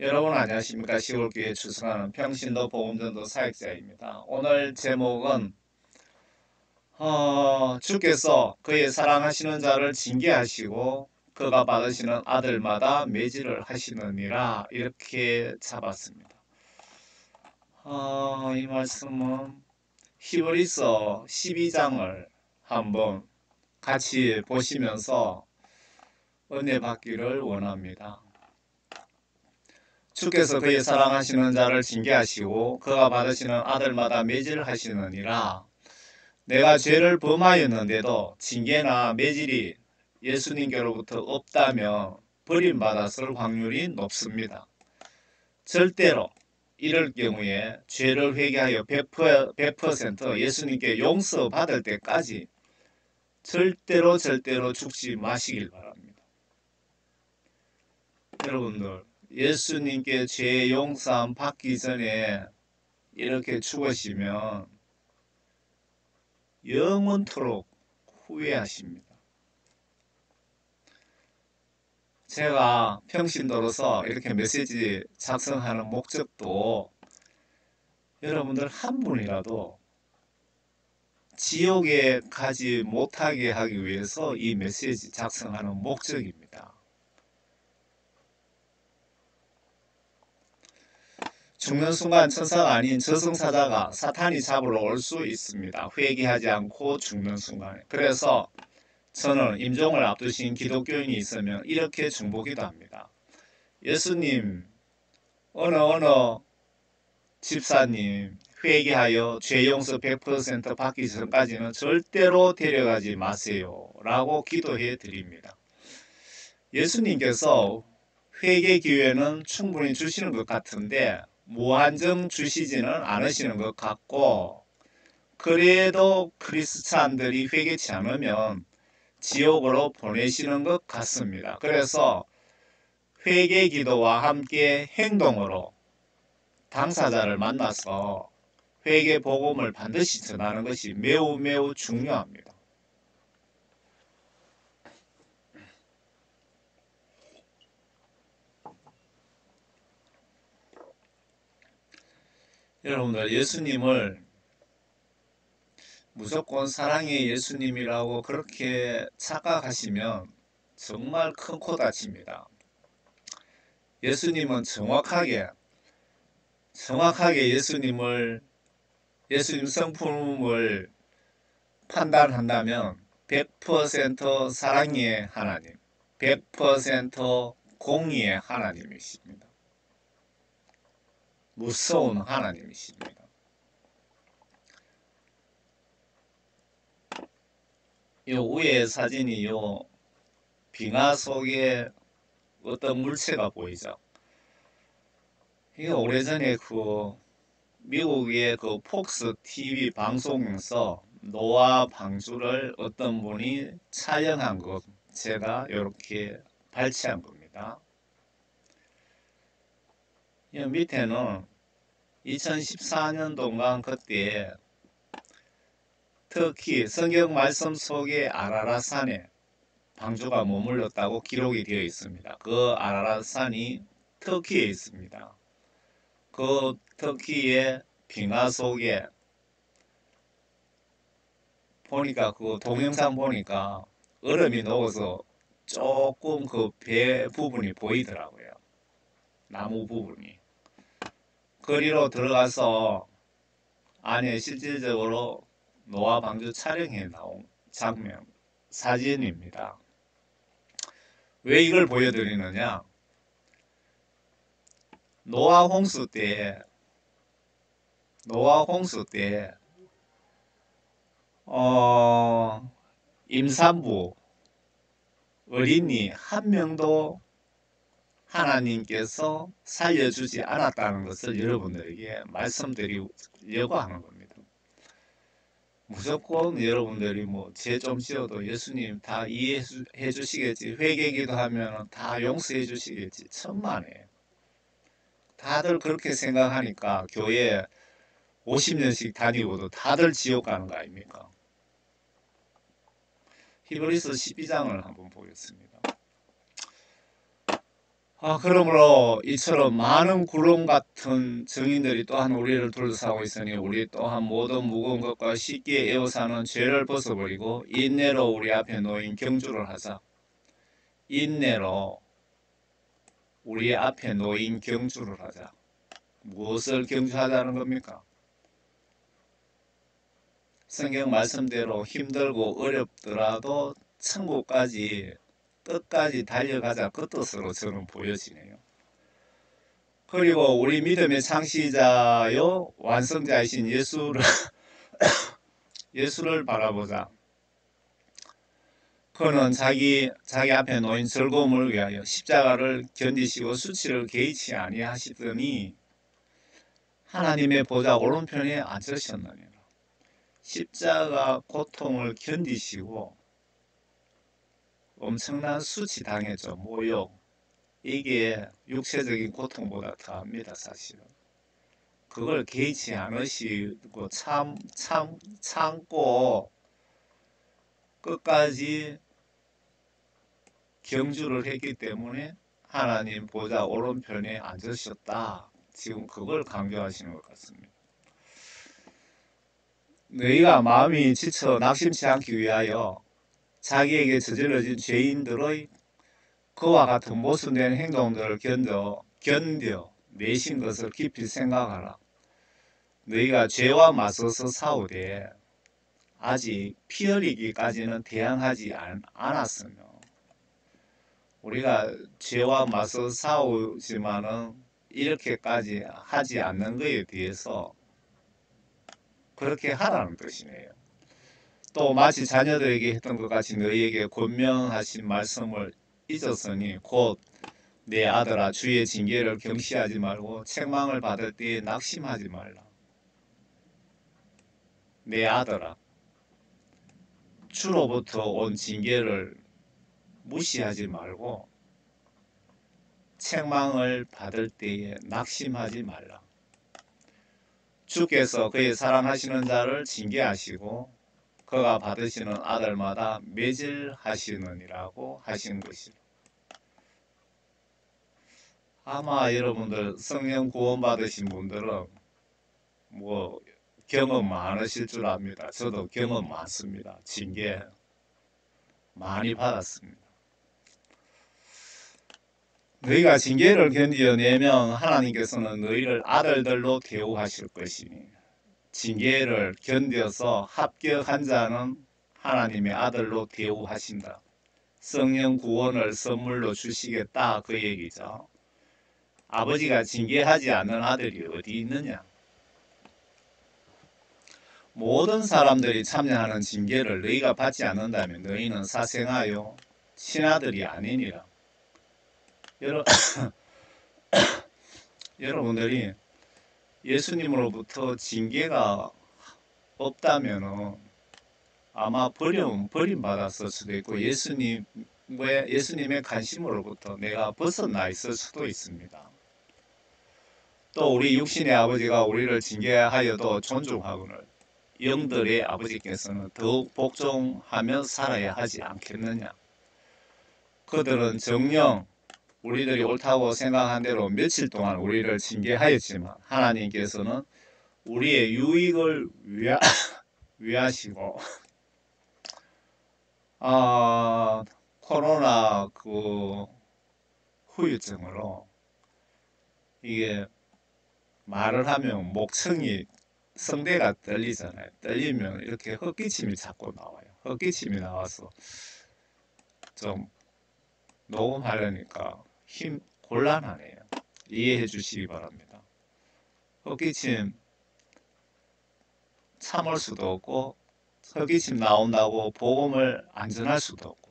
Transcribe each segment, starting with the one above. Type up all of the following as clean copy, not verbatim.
여러분 안녕하십니까. 시골교회 출석하는 평신도 복음전도 사역자입니다. 오늘 제목은 주께서 그의 사랑하시는 자를 징계하시고 그가 받으시는 아들마다 매질을 하시느니라, 이렇게 잡았습니다. 이 말씀은 히브리서 12장을 한번 같이 보시면서 은혜 받기를 원합니다. 주께서 그의 사랑하시는 자를 징계하시고 그가 받으시는 아들마다 매질하시느니라. 내가 죄를 범하였는데도 징계나 매질이 예수님께로부터 없다면 버림받았을 확률이 높습니다. 절대로 이럴 경우에 죄를 회개하여 100% 예수님께 용서받을 때까지 절대로 죽지 마시길 바랍니다. 여러분들, 예수님께 죄 용서함 받기 전에 이렇게 죽으시면 영원토록 후회하십니다. 제가 평신도로서 이렇게 메시지 작성하는 목적도 여러분들 한 분이라도 지옥에 가지 못하게 하기 위해서 이 메시지 작성하는 목적입니다. 죽는 순간 천사가 아닌 저승사자가 사탄이 잡으러 올 수 있습니다. 회개하지 않고 죽는 순간에. 그래서 저는 임종을 앞두신 기독교인이 있으면 이렇게 중보기도 합니다. 예수님, 어느 집사님 회개하여 죄 용서 100% 받기 전까지는 절대로 데려가지 마세요 라고 기도해 드립니다. 예수님께서 회개 기회는 충분히 주시는 것 같은데 무한정 주시지는 않으시는 것 같고, 그래도 크리스찬들이 회개치 않으면 지옥으로 보내시는 것 같습니다. 그래서 회개 기도와 함께 행동으로 당사자를 만나서 회개 복음을 반드시 전하는 것이 매우 중요합니다. 여러분들, 예수님을 무조건 사랑의 예수님이라고 그렇게 착각하시면 정말 큰 코 다칩니다. 예수님은 정확하게 예수님 성품을 판단한다면 100% 사랑의 하나님, 100% 공의의 하나님이십니다. 무서운 하나님이십니다. 요 위에 사진이 요 빙하 속에 어떤 물체가 보이죠? 이게 오래전에 미국의 폭스 TV 방송에서 노아 방주를 어떤 분이 촬영한 것, 제가 이렇게 발췌한 겁니다. 이 밑에는 2014년도인가 그때 터키 성경 말씀 속에 아라랏산에 방주가 머물렀다고 기록이 되어 있습니다. 그 아라랏산이 터키에 있습니다. 그 터키의 빙하 속에 보니까 동영상 보니까 얼음이 녹아서 조금 배 부분이 보이더라고요. 나무 부분이. 거리로 들어가서 안에 실질적으로 노아 방주 촬영해 나온 장면, 사진입니다. 왜 이걸 보여드리느냐? 노아 홍수 때 임산부 어린이 한 명도 하나님께서 살려주지 않았다는 것을 여러분들에게 말씀드리려고 하는 겁니다. 무조건 여러분들이 죄 좀 지어도 예수님 다 이해해 주시겠지, 회개기도 하면 다 용서해 주시겠지, 천만에. 다들 그렇게 생각하니까 교회 50년씩 다니고도 다들 지옥 가는 거 아닙니까? 히브리서 12장을 한번 보겠습니다. 그러므로 이처럼 많은 구름 같은 증인들이 또한 우리를 둘러싸고 있으니 우리 또한 모든 무거운 것과 쉽게 에워싸는 죄를 벗어버리고 인내로 우리 앞에 놓인 경주를 하자. 인내로 우리 앞에 놓인 경주를 하자. 무엇을 경주하자는 겁니까? 성경 말씀대로 힘들고 어렵더라도 천국까지 끝까지 달려가자, 그 뜻으로 저는 보여지네요. 그리고 우리 믿음의 창시자요 완성자이신 예수를 바라보자. 그는 자기 앞에 놓인 즐거움을 위하여 십자가를 견디시고 수치를 개의치 아니하시더니 하나님의 보좌 오른편에 앉으셨느니라. 십자가 고통을 견디시고 엄청난 수치 당했죠. 모욕. 이게 육체적인 고통보다 더합니다, 사실은. 그걸 개의치 않으시고 참고 끝까지 경주를 했기 때문에 하나님 보좌 오른편에 앉으셨다. 지금 그걸 강조하시는 것 같습니다. 너희가 마음이 지쳐 낙심치 않기 위하여 자기에게 저질러진 죄인들의 그와 같은 모순된 행동들을 견뎌 내신 것을 깊이 생각하라. 너희가 죄와 맞서서 싸우되 아직 피 흘리기까지는 대항하지 않았으며, 우리가 죄와 맞서 싸우지만은 이렇게까지 하지 않는 것에 대해서 그렇게 하라는 뜻이네요. 또 마치 자녀들에게 했던 것 같이 너희에게 권명하신 말씀을 잊었으니 곧 내 아들아 주의 징계를 경시하지 말고 책망을 받을 때에 낙심하지 말라. 내 아들아, 주로부터 온 징계를 무시하지 말고 책망을 받을 때에 낙심하지 말라. 주께서 그의 사랑하시는 자를 징계하시고 그가 받으시는 아들마다 매질하시느니라고 하신 것이라. 아마 여러분들 성령 구원 받으신 분들은 뭐 경험 많으실 줄 압니다. 저도 경험 많습니다. 징계 많이 받았습니다. 너희가 징계를 견디어내면 하나님께서는 너희를 아들들로 대우하실 것이니 징계를 견뎌서 합격한 자는 하나님의 아들로 대우하신다. 성령 구원을 선물로 주시겠다, 그 얘기죠. 아버지가 징계하지 않는 아들이 어디 있느냐? 모든 사람들이 참여하는 징계를 너희가 받지 않는다면 너희는 사생하여 친아들이 아니니라. 여러분들이 예수님으로부터 징계가 없다면 아마 버림받았을 수도 있고 예수님의 관심으로부터 내가 벗어나 있을 수도 있습니다. 또 우리 육신의 아버지가 우리를 징계하여도 존중하거늘 영들의 아버지께서는 더욱 복종하며 살아야 하지 않겠느냐. 그들은 정녕 우리들이 옳다고 생각한 대로 며칠 동안 우리를 징계하였지만 하나님께서는 우리의 유익을 위하시고 코로나 그 후유증으로 이게 말을 하면 목청이 성대가 떨리잖아요. 떨리면 이렇게 헛기침이 자꾸 나와요. 헛기침이 나와서 좀 녹음하려니까 곤란하네요. 이해해 주시기 바랍니다. 헛기침 참을 수도 없고 헛기침 나온다고 복음을 안 전할 수도 없고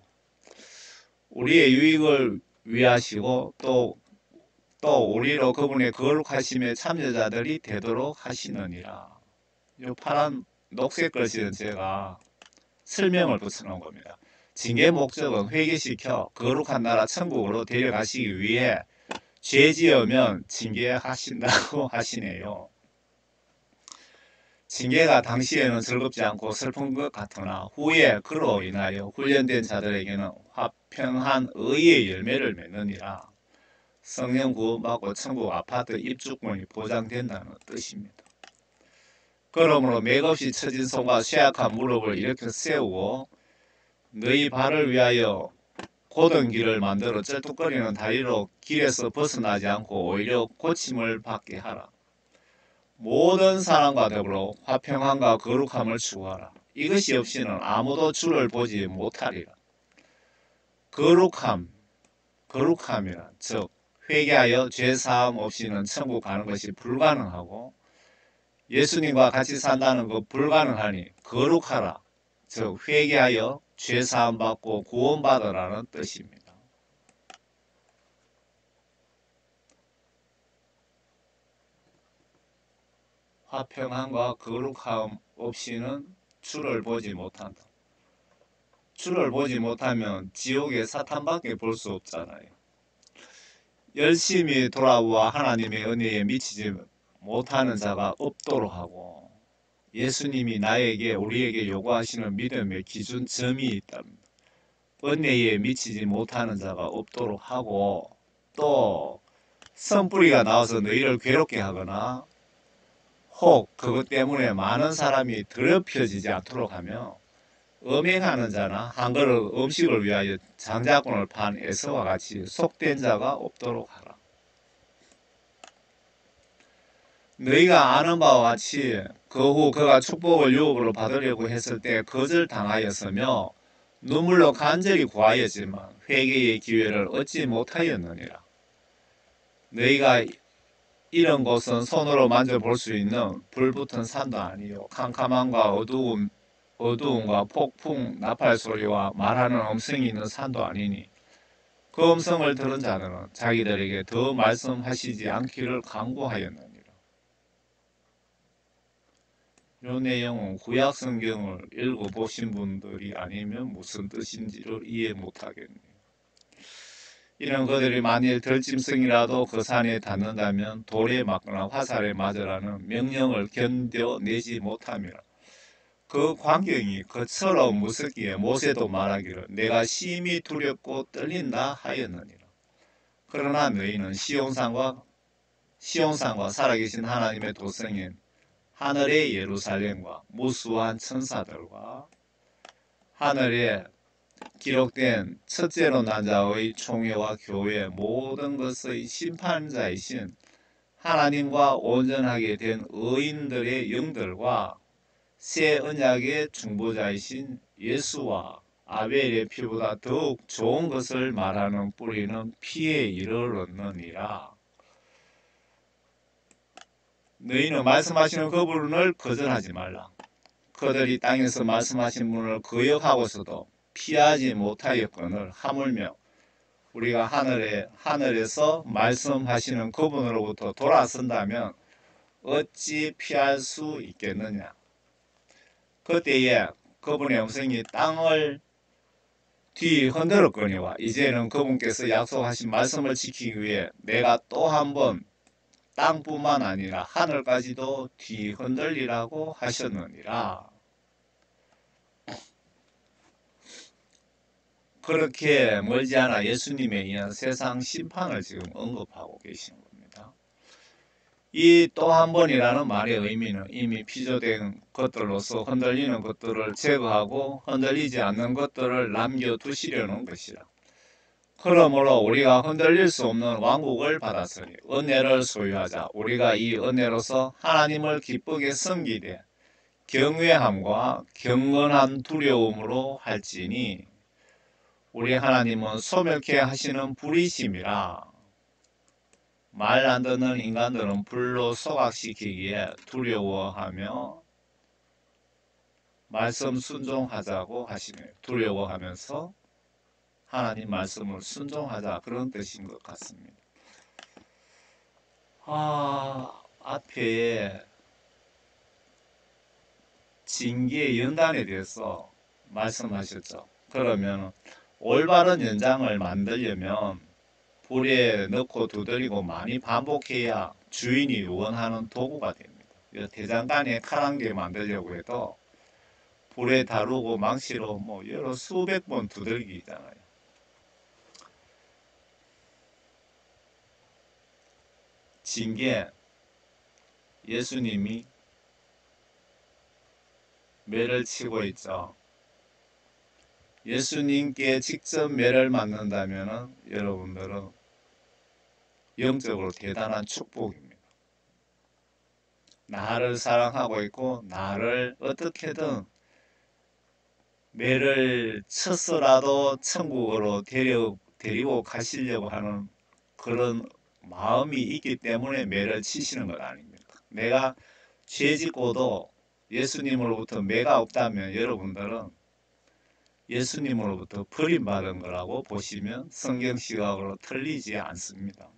우리의 유익을 위하시고 또 우리로 그분의 거룩하심의 참여자들이 되도록 하시느니라. 이 파란 녹색 글씨는 제가 설명을 붙여놓은 겁니다. 징계 목적은 회개시켜 거룩한 나라 천국으로 데려가시기 위해 죄 지으면 징계하신다고 하시네요. 징계가 당시에는 즐겁지 않고 슬픈 것 같으나 후에 그로 인하여 훈련된 자들에게는 화평한 의의 열매를 맺느니라. 성령 구원받고 천국 아파트 입주권이 보장된다는 뜻입니다. 그러므로 맥없이 처진 손과 쇠약한 무릎을 이렇게 세우고 너희 발을 위하여 곧은 길을 만들어 쩔뚝거리는 다리로 길에서 벗어나지 않고 오히려 고침을 받게 하라. 모든 사람과 더불어 화평함과 거룩함을 추구하라. 이것이 없이는 아무도 주를 보지 못하리라. 거룩함이란 즉 회개하여 죄사함 없이는 천국 가는 것이 불가능하고 예수님과 같이 산다는 것 불가능하니 거룩하라. 즉 회개하여 죄사함 받고 구원받으라는 뜻입니다. 화평함과 거룩함 없이는 주를 보지 못한다. 주를 보지 못하면 지옥의 사탄밖에 볼 수 없잖아요. 열심히 돌아와 하나님의 은혜에 미치지 못하는 자가 없도록 하고 예수님이 우리에게 요구하시는 믿음의 기준점이 있답니다. 은혜에 미치지 못하는 자가 없도록 하고 또 선뿌리가 나와서 너희를 괴롭게 하거나 혹 그것 때문에 많은 사람이 더럽혀지지 않도록 하며 음행하는 자나 한 그릇 음식을 위하여 장자권을 판 에서와 같이 속된 자가 없도록 하라. 너희가 아는 바와 같이 그 후 그가 축복을 유업으로 받으려고 했을 때 거절당하였으며 눈물로 간절히 구하였지만 회개의 기회를 얻지 못하였느니라. 너희가 이런 곳은 손으로 만져볼 수 있는 불붙은 산도 아니요 캄캄함과 어두움과 폭풍 나팔 소리와 말하는 음성이 있는 산도 아니니 그 음성을 들은 자들은 자기들에게 더 말씀하시지 않기를 간구하였느니라. 이 내용은 구약 성경을 읽어보신 분들이 아니면 무슨 뜻인지를 이해 못하겠네요. 이런 그들이 만일 들짐승이라도 그 산에 닿는다면 돌에 맞거나 화살에 맞으라는 명령을 견뎌내지 못함이라. 그 광경이 그처럼 무섭기에 모세도 말하기를 내가 심히 두렵고 떨린다 하였느니라. 그러나 너희는 시온산과 살아계신 하나님의 도성인 하늘의 예루살렘과 무수한 천사들과 하늘에 기록된 첫째로 난 자의 총회와 교회 모든 것의 심판자이신 하나님과 온전하게 된 의인들의 영들과 새 언약의 중보자이신 예수와 아벨의 피보다 더욱 좋은 것을 말하는 뿌리는 피에 이르렀느니라. 너희는 말씀하시는 그분을 거절하지 말라. 그들이 땅에서 말씀하신 분을 거역하고서도 피하지 못하였거늘 하물며 우리가 하늘에서 말씀하시는 그분으로부터 돌아선다면 어찌 피할 수 있겠느냐. 그때에 그분의 음성이 땅을 뒤흔들었거니와 이제는 그분께서 약속하신 말씀을 지키기 위해 내가 또 한 번 땅뿐만 아니라 하늘까지도 뒤흔들리라고 하셨느니라. 그렇게 멀지 않아 예수님에 의한 세상 심판을 지금 언급하고 계시는 겁니다. 이 또 한 번이라는 말의 의미는 이미 피조된 것들로서 흔들리는 것들을 제거하고 흔들리지 않는 것들을 남겨두시려는 것이라. 그러므로 우리가 흔들릴 수 없는 왕국을 받았으니 은혜를 소유하자. 우리가 이 은혜로서 하나님을 기쁘게 섬기되 경외함과 경건한 두려움으로 할지니 우리 하나님은 소멸케 하시는 불이심이라. 말 안 듣는 인간들은 불로 소각시키기에 두려워하며 말씀 순종하자고 하시며 두려워하면서 하나님 말씀을 순종하자 그런 뜻인 것 같습니다. 앞에 징계의 연단에 대해서 말씀하셨죠. 그러면 올바른 연장을 만들려면 불에 넣고 두드리고 많이 반복해야 주인이 원하는 도구가 됩니다. 대장간에 칼 한 개 만들려고 해도 불에 다루고 망치로 여러 수백 번 두들기잖아요. 징계 예수님이 매를 치고 있죠. 예수님께 직접 매를 맞는다면 여러분들은 영적으로 대단한 축복입니다. 나를 사랑하고 있고 나를 어떻게든 매를 쳐서라도 천국으로 데리고 가시려고 하는 그런 마음이 있기 때문에 매를 치시는 것 아닙니까? 내가 죄 짓고도 예수님으로부터 매가 없다면 여러분들은 예수님으로부터 버림받은 거라고 보시면 성경 시각으로 틀리지 않습니다.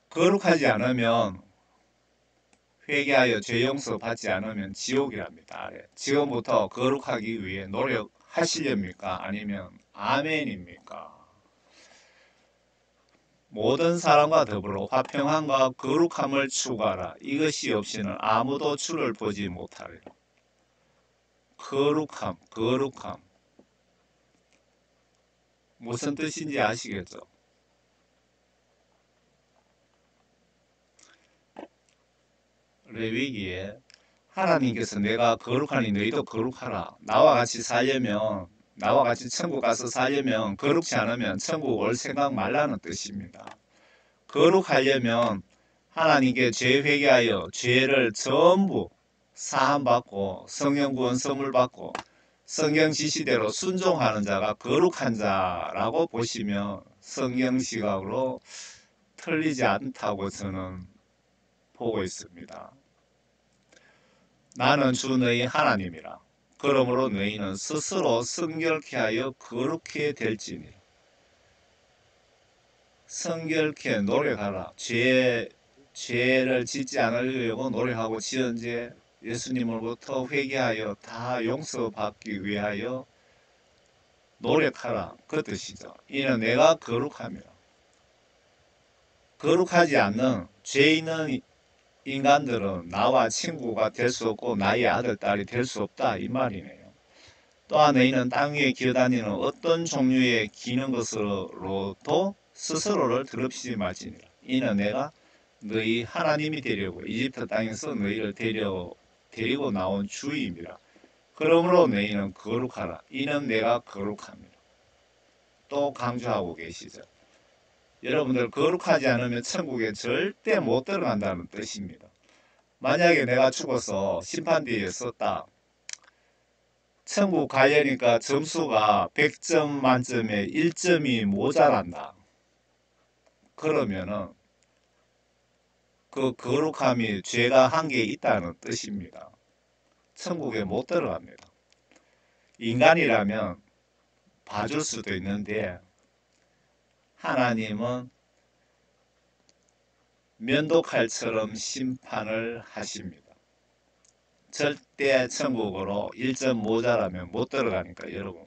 거룩하지 않으면 회개하여 죄 용서 받지 않으면 지옥이랍니다. 지금부터 거룩하기 위해 노력하시렵니까? 아니면 아멘입니까? 모든 사람과 더불어 화평함과 거룩함을 추구하라. 이것이 없이는 아무도 주를 보지 못하리라. 거룩함, 거룩함. 무슨 뜻인지 아시겠죠? 레위기에 하나님께서 내가 거룩하니 너희도 거룩하라. 나와 같이 살려면, 나와 같이 천국 가서 살려면 거룩지 않으면 천국 올 생각 말라는 뜻입니다. 거룩하려면 하나님께 죄 회개하여 죄를 전부 사함받고 성령 구원 선물 받고 성경 지시대로 순종하는 자가 거룩한 자라고 보시면 성경 시각으로 틀리지 않다고 저는 보고 있습니다. 나는 주 너희 하나님이라. 그러므로 너희는 스스로 성결케 하여 거룩해 될지니. 성결케 노력하라. 죄를 짓지 않으려고 노력하고 지은 죄 예수님으로부터 회개하여 다 용서받기 위하여 노력하라. 그 뜻이죠. 이는 내가 거룩함이라. 거룩하지 않는 죄 있는 인간들은 나와 친구가 될 수 없고 나의 아들, 딸이 될 수 없다 이 말이네요. 또한 너희는 땅 위에 기어다니는 어떤 종류의 기는 것으로도 스스로를 더럽히지 말지니라. 이는 내가 너희 하나님이 되려고 이집트 땅에서 너희를 데리고 나온 주임이라. 그러므로 너희는 거룩하라. 이는 내가 거룩함이라. 또 강조하고 계시죠. 여러분들 거룩하지 않으면 천국에 절대 못 들어간다는 뜻입니다. 만약에 내가 죽어서 심판대에 섰다. 천국 가려니까 점수가 100점 만점에 1점이 모자란다. 그러면은 그 거룩함이 죄가 한 개 있다는 뜻입니다. 천국에 못 들어갑니다. 인간이라면 봐줄 수도 있는데 하나님은 면도칼처럼 심판을 하십니다. 절대 천국으로 1점 모자라면 못 들어가니까 여러분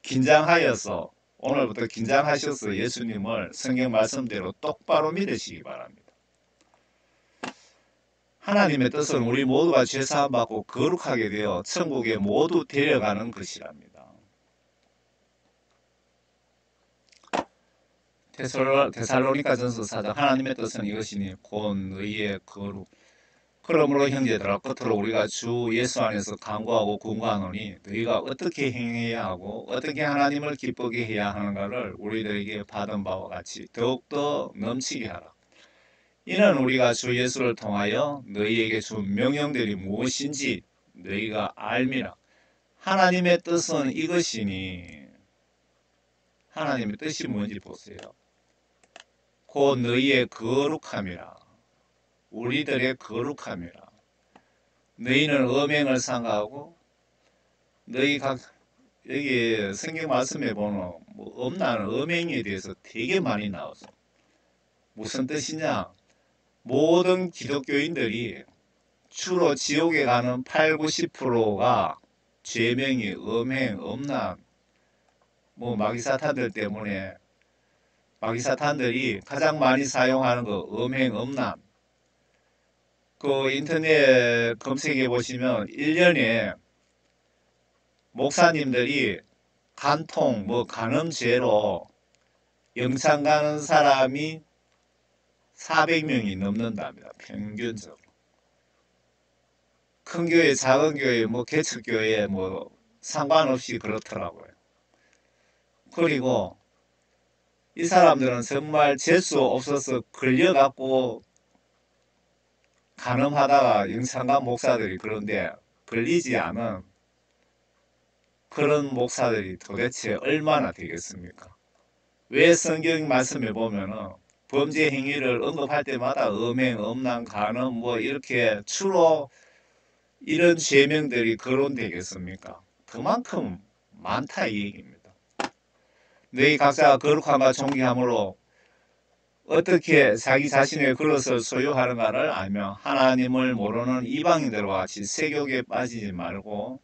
긴장하여서 오늘부터 긴장하셔서 예수님을 성경 말씀대로 똑바로 믿으시기 바랍니다. 하나님의 뜻은 우리 모두가 죄사함 받고 거룩하게 되어 천국에 모두 데려가는 것이랍니다. 데살로니가전서 4장 하나님의 뜻은 이것이니 곧 너희의 거룩. 그러므로 형제들아 끝으로 우리가 주 예수 안에서 간구하고 군구하노니 너희가 어떻게 행해야 하고 어떻게 하나님을 기쁘게 해야 하는가를 우리들에게 받은 바와 같이 더욱더 넘치게 하라. 이는 우리가 주 예수를 통하여 너희에게 준 명령들이 무엇인지 너희가 알미라. 하나님의 뜻은 이것이니 하나님의 뜻이 뭔지 보세요. 곧 너희의 거룩함이라. 우리들의 거룩함이라. 너희는 음행을 삼가하고 너희 각 여기 성경 말씀에 보면 없나는 음행에 대해서 되게 많이 나오죠. 무슨 뜻이냐? 모든 기독교인들이 주로 지옥에 가는 8, 90%가 죄명이 음행, 음란, 마귀사탄들 때문에 마귀사탄들이 가장 많이 사용하는 거 음행, 음란. 그 인터넷 검색해 보시면 1년에 목사님들이 간통, 간음죄로 영창 가는 사람이 400명이 넘는답니다. 평균적으로. 큰 교회, 작은 교회, 뭐 개척교회 뭐 상관없이 그렇더라고요. 그리고 이 사람들은 정말 재수 없어서 걸려갖고 간음하다가 영창관 목사들이 그런데 걸리지 않은 그런 목사들이 도대체 얼마나 되겠습니까? 왜 성경 말씀에 보면은 범죄 행위를 언급할 때마다 음행, 음란, 간음 뭐 이렇게 주로 이런 죄명들이 거론되겠습니까? 그만큼 많다 이 얘기입니다. 너희 각자가 거룩함과 존귀함으로 어떻게 자기 자신의 그릇을 소유하는가를 알며 하나님을 모르는 이방인들과 같이 세욕에 빠지지 말고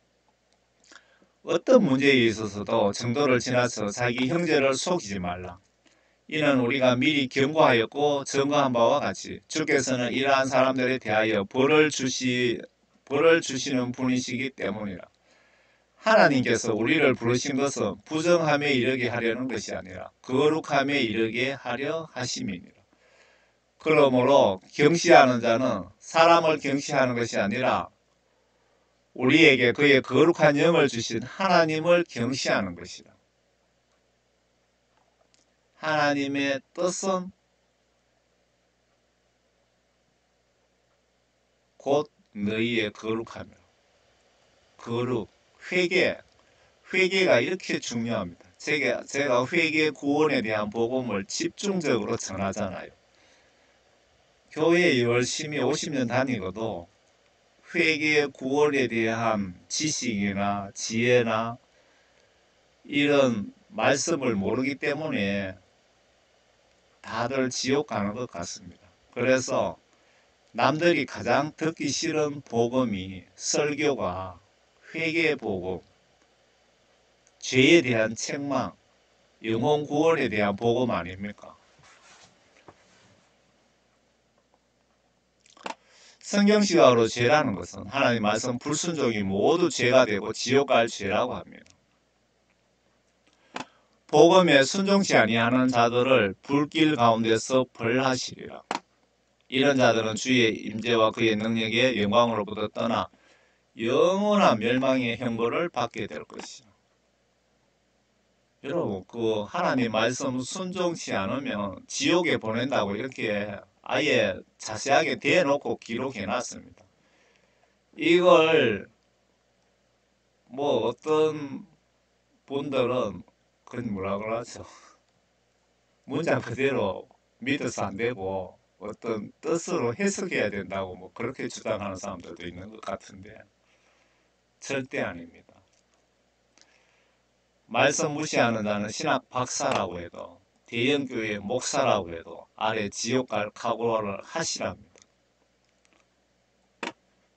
어떤 문제에 있어서도 정도를 지나쳐 자기 형제를 속이지 말라. 이는 우리가 미리 경고하였고 증거한 바와 같이 주께서는 이러한 사람들에 대하여 벌을 주시는 분이시기 때문이라. 하나님께서 우리를 부르신 것은 부정함에 이르게 하려는 것이 아니라 거룩함에 이르게 하려 하심이니라. 그러므로 경시하는 자는 사람을 경시하는 것이 아니라 우리에게 그의 거룩한 영을 주신 하나님을 경시하는 것이다. 하나님의 뜻은 곧 너희의 거룩함이라. 거룩, 회개가 이렇게 중요합니다. 제가 회개 구원에 대한 복음을 집중적으로 전하잖아요. 교회에 열심히 50년 다니고도 회개 구원에 대한 지식이나 지혜나 이런 말씀을 모르기 때문에 다들 지옥 가는 것 같습니다. 그래서 남들이 가장 듣기 싫은 복음이 설교가 회개의 복음, 죄에 대한 책망, 영혼 구원에 대한 복음 아닙니까? 성경시각으로 죄라는 것은 하나님 말씀 불순종이 모두 죄가 되고 지옥 갈 죄라고 합니다. 복음에 순종치 아니하는 자들을 불길 가운데서 벌하시리라. 이런 자들은 주의 임재와 그의 능력의 영광으로부터 떠나 영원한 멸망의 형벌을 받게 될 것이요. 여러분, 그 하나님 말씀 순종치 않으면 지옥에 보낸다고 이렇게 아예 자세하게 대놓고 기록해 놨습니다. 이걸 뭐 어떤 분들은 그건 뭐라 그러죠? 문장 그대로 믿어서 안 되고 어떤 뜻으로 해석해야 된다고 뭐 그렇게 주장하는 사람들도 있는 것 같은데 절대 아닙니다. 말씀 무시하는 자는 신학 박사라고 해도 대형교회 목사라고 해도 아래 지옥 갈 각오를 하시랍니다.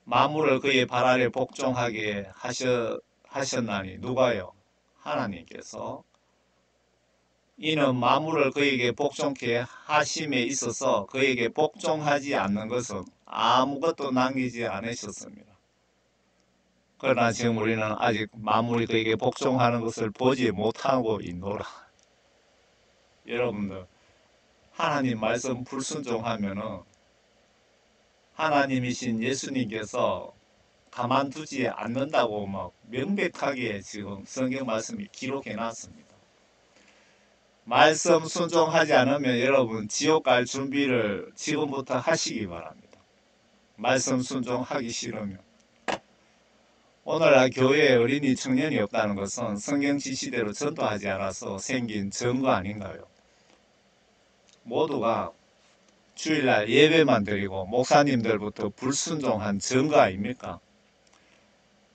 만물을 그의 발 아래 복종하게 하셨나니 누가요? 하나님께서. 이는 만물을 그에게 복종케 하심에 있어서 그에게 복종하지 않는 것은 아무것도 남기지 않으셨습니다. 그러나 지금 우리는 아직 만물이 그에게 복종하는 것을 보지 못하고 있노라. 여러분들, 하나님 말씀 불순종하면은 하나님이신 예수님께서 가만두지 않는다고 막 명백하게 지금 성경 말씀이 기록해 놨습니다. 말씀 순종하지 않으면 여러분 지옥 갈 준비를 지금부터 하시기 바랍니다. 말씀 순종하기 싫으면. 오늘날 교회에 어린이 청년이 없다는 것은 성경 지시대로 전도하지 않아서 생긴 증거 아닌가요? 모두가 주일날 예배만 드리고 목사님들부터 불순종한 증거 아닙니까?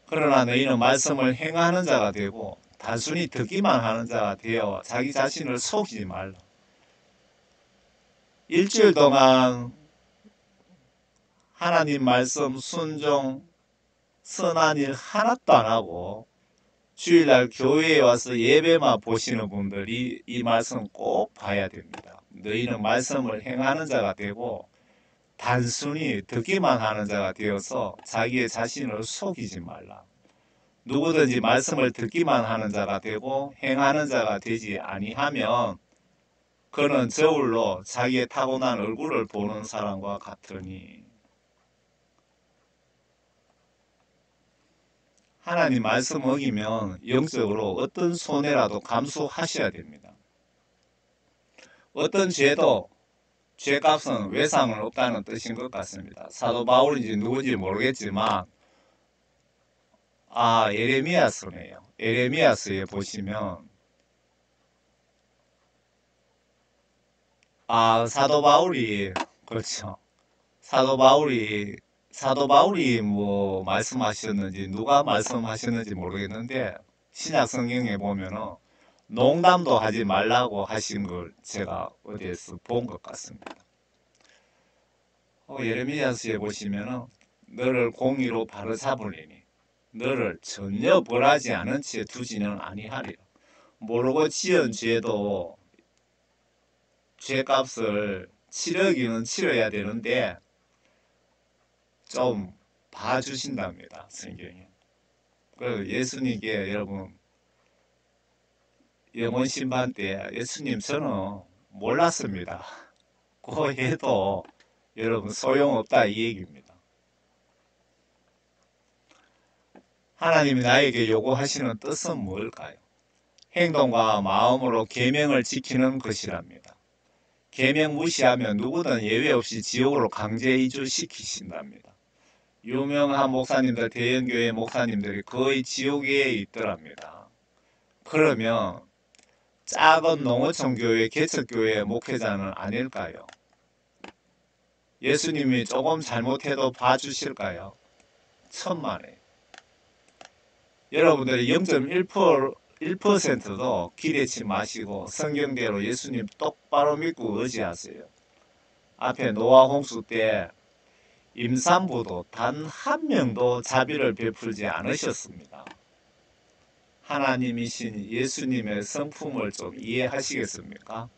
그러나 너희는 말씀을 행하는 자가 되고 단순히 듣기만 하는 자가 되어 자기 자신을 속이지 말라. 일주일 동안 하나님 말씀 순종 선한 일 하나도 안 하고 주일날 교회에 와서 예배만 보시는 분들이 이 말씀 꼭 봐야 됩니다. 너희는 말씀을 행하는 자가 되고 단순히 듣기만 하는 자가 되어서 자기의 자신을 속이지 말라. 누구든지 말씀을 듣기만 하는 자가 되고 행하는 자가 되지 아니하면 그는 저울로 자기의 타고난 얼굴을 보는 사람과 같으니. 하나님 말씀 어기면 영적으로 어떤 손해라도 감수하셔야 됩니다. 어떤 죄도 죄값은 외상은 없다는 뜻인 것 같습니다. 사도 바울인지 누군지 모르겠지만 예레미야서네요. 예레미야서에 보시면 사도 바울이 그렇죠. 사도 바울이 뭐 말씀하셨는지 누가 말씀하셨는지 모르겠는데 신약 성경에 보면은 농담도 하지 말라고 하신 걸 제가 어디에서 본 것 같습니다. 예레미야서에 보시면은 너를 공의로 바로잡으리니 너를 전혀 벌하지 않은 채 두지는 아니하리라. 모르고 지은 죄도 죄값을 치르기는 치러야 되는데 좀 봐주신답니다. 성경에. 그래서 예수님께 여러분 영원 심판 때 예수님 저는 몰랐습니다. 그 해도 여러분 소용없다 이 얘기입니다. 하나님이 나에게 요구하시는 뜻은 뭘까요? 행동과 마음으로 계명을 지키는 것이랍니다. 계명 무시하면 누구든 예외 없이 지옥으로 강제 이주시키신답니다. 유명한 목사님들, 대형교회 목사님들이 거의 지옥에 있더랍니다. 그러면 작은 농어촌 교회, 개척교회 목회자는 아닐까요? 예수님이 조금 잘못해도 봐주실까요? 천만에. 여러분들이 0.1%도 기대치 마시고 성경대로 예수님 똑바로 믿고 의지하세요. 앞에 노아 홍수 때 임산부도 단 한 명도 자비를 베풀지 않으셨습니다. 하나님이신 예수님의 성품을 좀 이해하시겠습니까?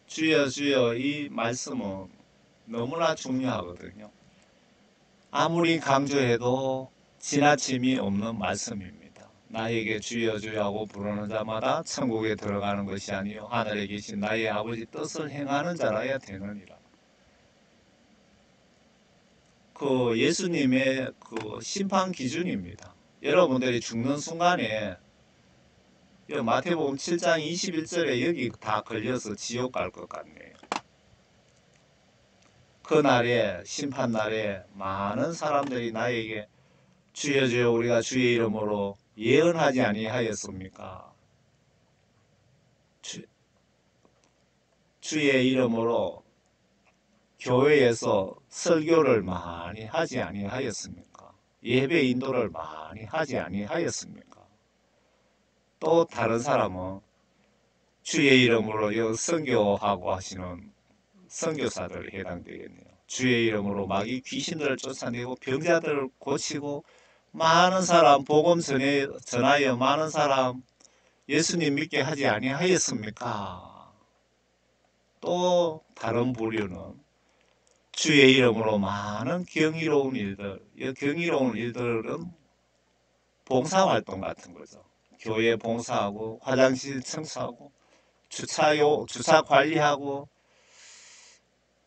주여 주여 이 말씀은 너무나 중요하거든요. 아무리 강조해도 지나침이 없는 말씀입니다. 나에게 주여 주여 하고 부르는 자마다 천국에 들어가는 것이 아니요 하늘에 계신 나의 아버지 뜻을 행하는 자라야 되느니라. 예수님의 심판 기준입니다. 여러분들이 죽는 순간에 마태복음 7장 21절에 여기 다 걸려서 지옥 갈 것 같네요. 그날에 심판날에 많은 사람들이 나에게 주여 주여 우리가 주의 이름으로 예언하지 아니하였습니까? 주의 이름으로 교회에서 설교를 많이 하지 아니하였습니까? 예배 인도를 많이 하지 아니하였습니까? 또 다른 사람은 주의 이름으로 선교하고 하시는 선교사들에 해당되겠네요. 주의 이름으로 마귀 귀신들을 쫓아내고 병자들을 고치고 많은 사람 복음 전하여 많은 사람 예수님 믿게 하지 아니하였습니까? 또 다른 부류는 주의 이름으로 많은 경이로운 일들, 이 경이로운 일들은 봉사활동 같은 거죠. 교회 봉사하고 화장실 청소하고 주차 관리하고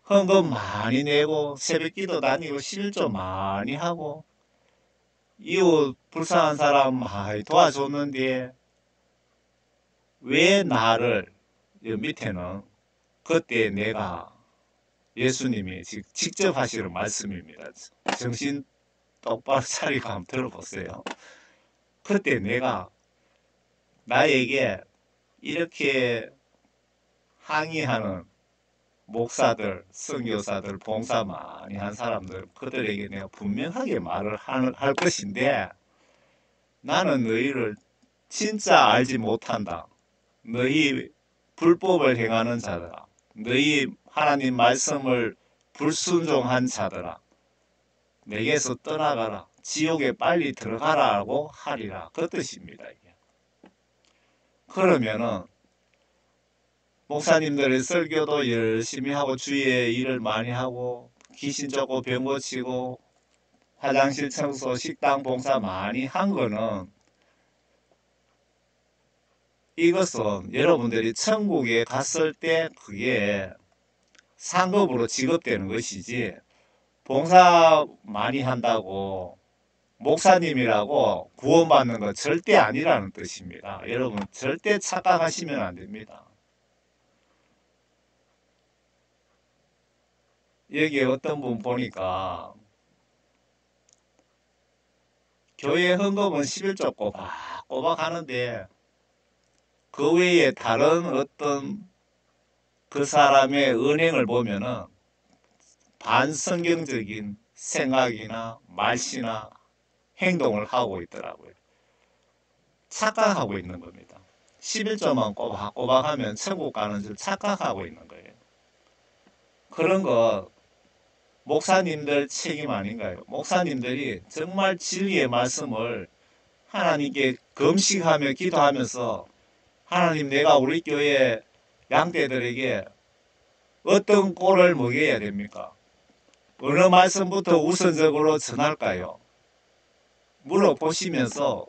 헌금 많이 내고 새벽기도 다니고 실조 많이 하고 이웃 불쌍한 사람 많이 도와줬는데 왜 나를 밑에는 그때 내가 예수님이 직접 하시는 말씀입니다. 정신 똑바로 차리고 한번 들어보세요. 그때 내가 나에게 이렇게 항의하는 목사들, 선교사들, 봉사 많이 한 사람들 그들에게 내가 분명하게 말을 할 것인데 나는 너희를 진짜 알지 못한다. 너희 불법을 행하는 자들아. 너희 하나님 말씀을 불순종한 자들아. 내게서 떠나가라. 지옥에 빨리 들어가라고 하리라. 그 뜻입니다. 이게. 그러면은 목사님들의 설교도 열심히 하고 주의 일을 많이 하고 귀신 쫓고 병 고치고 화장실 청소, 식당 봉사 많이 한 거는 이것은 여러분들이 천국에 갔을 때 그게 상급으로 지급되는 것이지 봉사 많이 한다고 목사님이라고 구원받는 건 절대 아니라는 뜻입니다. 여러분 절대 착각하시면 안 됩니다. 여기 어떤 분 보니까 교회 헌금은 11조 꼬박꼬박 하는데 그 외에 다른 어떤 그 사람의 은행을 보면은 반성경적인 생각이나 말씨나 행동을 하고 있더라고요. 착각하고 있는 겁니다. 11조만 꼬박꼬박 하면 천국 가는 줄 착각하고 있는 거예요. 그런 거 목사님들 책임 아닌가요? 목사님들이 정말 진리의 말씀을 하나님께 금식하며 기도하면서 하나님 내가 우리 교회 양떼들에게 어떤 꼴을 먹여야 됩니까? 어느 말씀부터 우선적으로 전할까요? 물어보시면서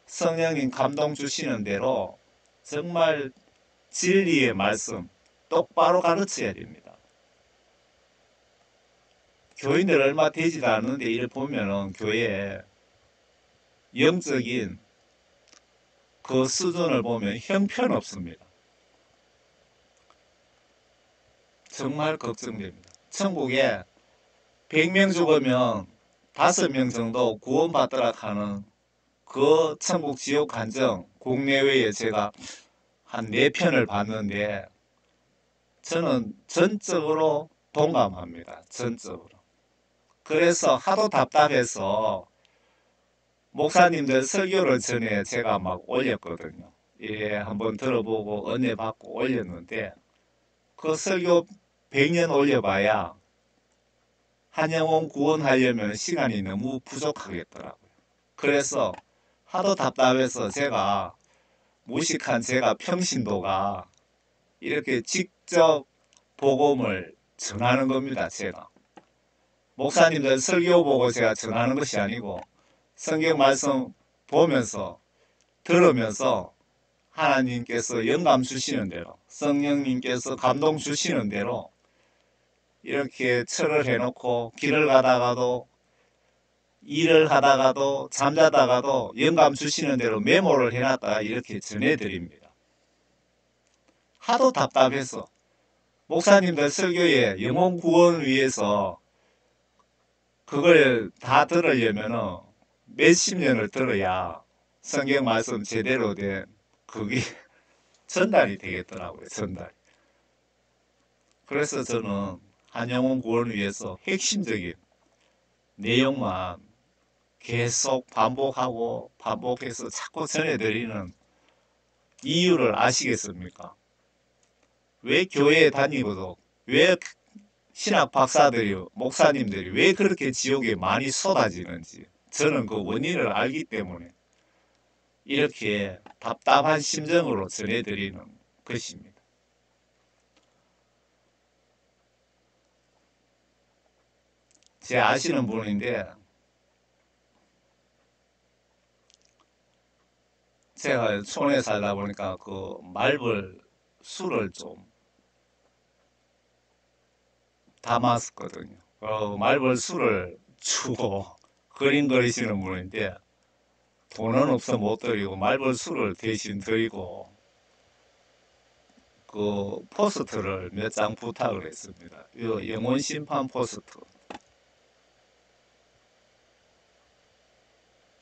성령님 감동 주시는 대로 정말 진리의 말씀 똑바로 가르쳐야 됩니다. 교인들 얼마 되지도 않는데 이를 보면은 교회에 영적인 그 수준을 보면 형편없습니다. 정말 걱정됩니다. 천국에 100명 죽으면 5명 정도 구원받더라 하는 그 천국 지옥 간증 국내외에 제가 한 4편을 봤는데 저는 전적으로 동감합니다. 전적으로. 그래서 하도 답답해서 목사님들 설교를 전에 제가 막 올렸거든요. 예, 한번 들어보고 은혜 받고 올렸는데 그 설교 100년 올려봐야 한 영혼 구원하려면 시간이 너무 부족하겠더라고요. 그래서 하도 답답해서 제가 무식한 제가 평신도가 이렇게 직접 복음을 전하는 겁니다. 제가 목사님들 설교 보고 제가 전하는 것이 아니고 성경 말씀 보면서 들으면서 하나님께서 영감 주시는 대로 성령님께서 감동 주시는 대로 이렇게 철을 해놓고 길을 가다가도 일을 하다가도 잠자다가도 영감 주시는 대로 메모를 해놨다가 이렇게 전해드립니다. 하도 답답해서 목사님들 설교에 영혼 구원을 위해서 그걸 다 들으려면은 몇십 년을 들어야 성경 말씀 제대로 된 그게 전달이 되겠더라고요. 전달. 그래서 저는 한 영혼 구원을 위해서 핵심적인 내용만 계속 반복하고 반복해서 자꾸 전해드리는 이유를 아시겠습니까? 왜 교회에 다니고도 왜 신학 박사들이 목사님들이 왜 그렇게 지옥에 많이 쏟아지는지 저는 그 원인을 알기 때문에 이렇게 답답한 심정으로 전해드리는 것입니다. 제 아시는 분인데 제가 촌에 살다 보니까 그 말벌 술을 좀 담았었거든요. 말벌 술을 주고 그림 그리시는 분인데 돈은 없어 못 드리고 말벌 술을 대신 드리고 그 포스터를 몇 장 부탁을 했습니다. 이 영혼 심판 포스터.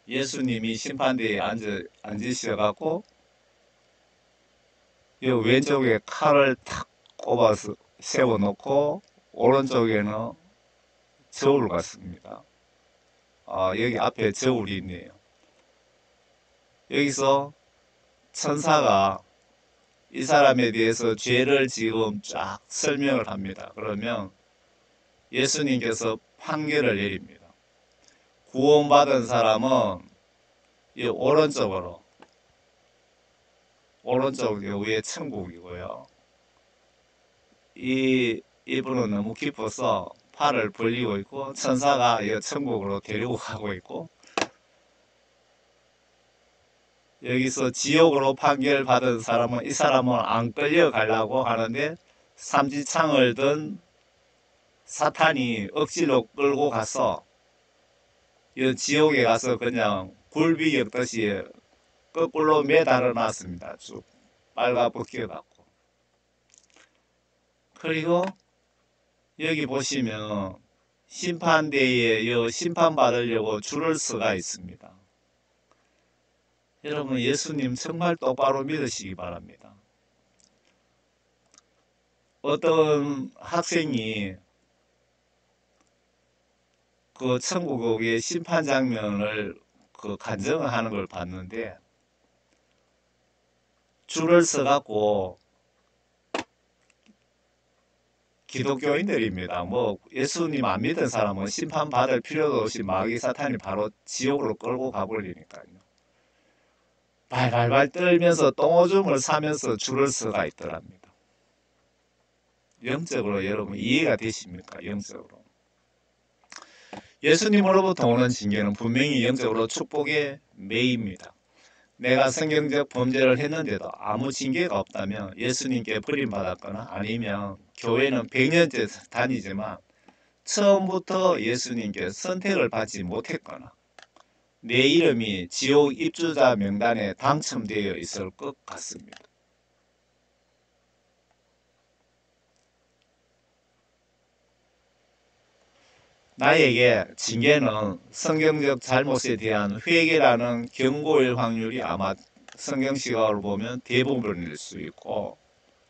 예수님이 심판대에 앉으셔갖고 이 왼쪽에 칼을 탁 꼽아서 세워놓고 오른쪽에는 저울 같습니다. 여기 앞에 저울이 있네요. 여기서 천사가 이 사람에 대해서 죄를 지금 쫙 설명을 합니다. 그러면 예수님께서 판결을 내립니다. 구원받은 사람은 이 오른쪽 위에 천국이고요. 이분은 너무 기뻐서 팔을 벌리고 있고 천사가 이 천국으로 데리고 가고 있고 여기서 지옥으로 판결받은 사람은 이 사람은 안 끌려가려고 하는데 삼지창을 든 사탄이 억지로 끌고 가서 이 지옥에 가서 그냥 굴비 엮듯이 거꾸로 매달아 놨습니다. 쭉 빨가벗겨갖고. 그리고 여기 보시면 심판대에 심판받으려고 줄을 서가 있습니다. 여러분 예수님 정말 똑바로 믿으시기 바랍니다. 어떤 학생이 그 천국의 심판 장면을 간증을 하는 걸 봤는데 줄을 서갖고 기독교인들입니다. 뭐 예수님 안 믿은 사람은 심판 받을 필요도 없이 마귀 사탄이 바로 지옥으로 끌고 가버리니까요. 발발발 떨면서 똥오줌을 싸면서 줄을 서가 있더랍니다. 영적으로 여러분 이해가 되십니까? 영적으로. 예수님으로부터 오는 징계는 분명히 영적으로 축복의 매입니다. 내가 성경적 범죄를 했는데도 아무 징계가 없다면 예수님께 버림받았거나 아니면 교회는 100년째 다니지만 처음부터 예수님께 선택을 받지 못했거나 내 이름이 지옥 입주자 명단에 당첨되어 있을 것 같습니다. 나에게 징계는 성경적 잘못에 대한 회개라는 경고일 확률이 아마 성경 시각으로 보면 대부분일 수 있고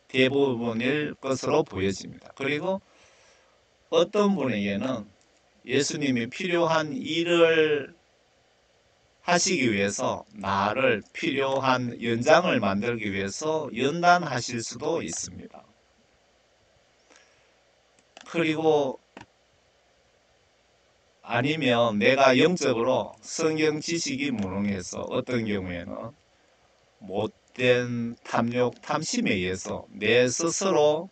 대부분일 것으로 보여집니다. 그리고 어떤 분에게는 예수님이 필요한 일을 하시기 위해서 나를 필요한 연장을 만들기 위해서 연단하실 수도 있습니다. 그리고 아니면 내가 영적으로 성경 지식이 무능해서 어떤 경우에는 못된 탐욕, 탐심에 의해서 내 스스로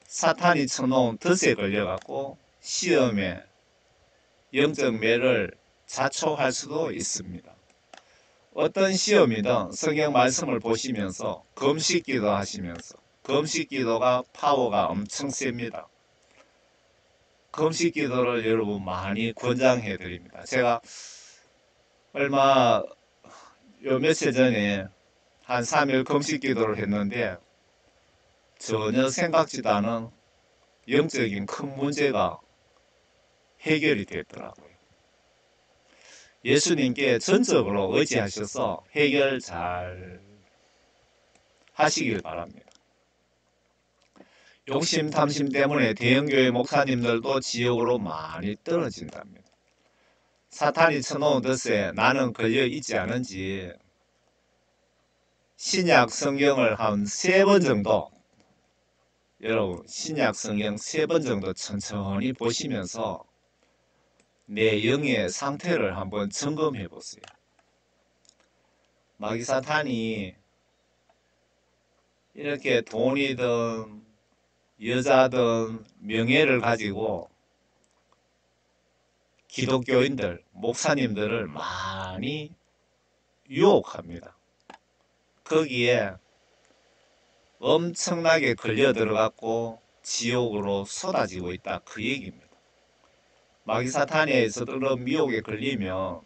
사탄이 쳐놓은 덫에 걸려갖고 시험에 영적 매를 자초할 수도 있습니다. 어떤 시험이든 성경 말씀을 보시면서 금식기도 하시면서 금식기도가 파워가 엄청 셉니다. 금식기도를 여러분 많이 권장해 드립니다. 제가 얼마 요 며칠 전에 한 3일 금식기도를 했는데 전혀 생각지도 않은 영적인 큰 문제가 해결이 됐더라고요. 예수님께 전적으로 의지하셔서 해결 잘 하시길 바랍니다. 욕심 탐심 때문에 대형교회 목사님들도 지옥으로 많이 떨어진답니다. 사탄이 쳐놓은 덫에 나는 걸려 있지 않은지 신약 성경을 한 3번 정도 여러분 신약 성경 3번 정도 천천히 보시면서 내 영의 상태를 한번 점검해 보세요. 마귀 사탄이 이렇게 돈이든 여자든 명예를 가지고 기독교인들, 목사님들을 많이 유혹합니다. 거기에 엄청나게 걸려 들어갔고 지옥으로 쏟아지고 있다 그 얘기입니다. 마귀 사탄에서 그런 미혹에 걸리면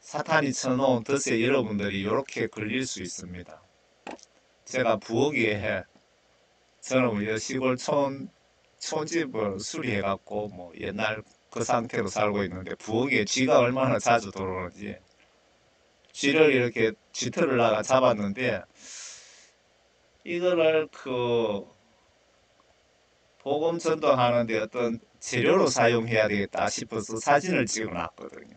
사탄이 쳐놓은 덫에 여러분들이 이렇게 걸릴 수 있습니다. 제가 부엌에 저는 시골 촌집을 수리해갖고 뭐 옛날 그 상태로 살고 있는데 부엌에 쥐가 얼마나 자주 들어오는지 쥐를 이렇게 쥐털을 나가 잡았는데 이거를 복음 전도하는데 어떤 재료로 사용해야 되겠다 싶어서 사진을 찍어놨거든요.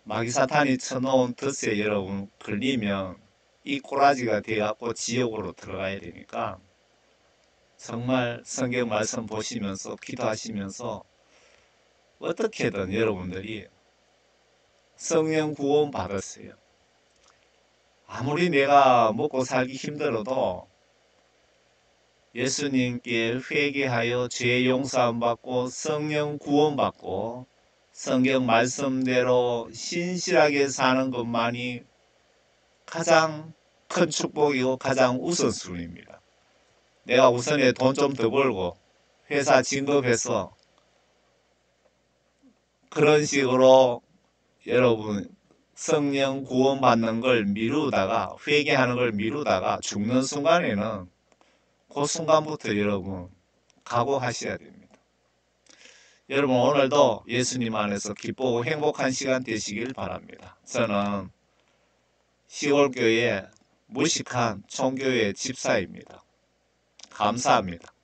마귀 사탄이 쳐놓은 덫에 여러분 걸리면 이 꼬라지가 돼갖고 지옥으로 들어가야 되니까 정말 성경 말씀 보시면서 기도하시면서 어떻게든 여러분들이 성령 구원 받았어요. 아무리 내가 먹고 살기 힘들어도 예수님께 회개하여 죄 용서함 받고 성령 구원 받고 성경 말씀대로 신실하게 사는 것만이 가장 큰 축복이고 가장 우선순위입니다. 내가 우선에 돈 좀 더 벌고 회사 진급해서 그런 식으로 여러분 성령 구원 받는 걸 미루다가 회개하는 걸 미루다가 죽는 순간에는 그 순간부터 여러분 각오하셔야 됩니다. 여러분 오늘도 예수님 안에서 기쁘고 행복한 시간 되시길 바랍니다. 저는 시골교회 무식한 총교회 집사입니다. 감사합니다.